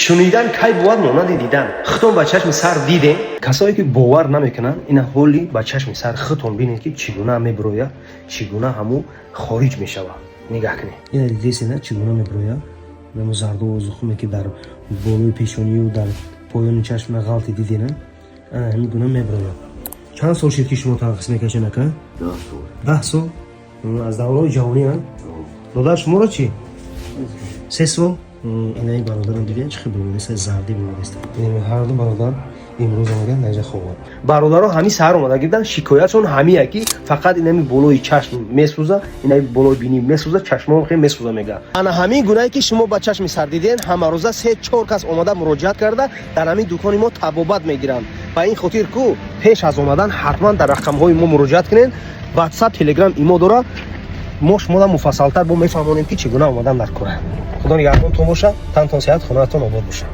шунидан кай бувад монанди дидан. Хитон ба чашми сар дидем. Касое ки бовар намекунанд ина ҳоли ба чашми сар хитон бинед ки чӣ гуна мебирояд, чӣ гуна ҳаму хориҷ мешавад. Нигоҳ кунед. Ина дидесина чӣ гуна мебирояд. Нему зарду зухуме ки дар болои пешонию дар поёни чашм ғалти дидина. Ана ҳамин гуна мебирояд. Чанд сол шед ки шумо танқис мекашед ака? 10 сол. Аз давраи ҷавонӣ а? Додар шуморо чӣ? 3 сол. Инаи бародарам диден чӣ хел бемориста зарди бемориста. Ин ҳарду бародар имрӯз омадан наҷа ховад. Бародаро ҳами саҳар омада гирдан шикоятшон ҳамия ки фақат инами болои чашм месӯза, инаи болои бинӣ месӯза, чашмон хел месӯза мегӯяд. Ана ҳамин гунае ки шумо ба чашми сар диден ҳамарӯза 3-4 кас омада муроҷиат карда дар ҳамин дукони мо табобат мегиранд. Ба ин хотир ку пеш аз омадан ҳатман дар рақамҳои мо муроҷиат кунед. WhatsApp, Telegram имо дора. мо шуморо муфассалтар бо мефаҳмонем ки чӣ гуна омадан дар кора. Худо нигаҳбонтон боша, тантон сеҳат, хонаатон обод боша.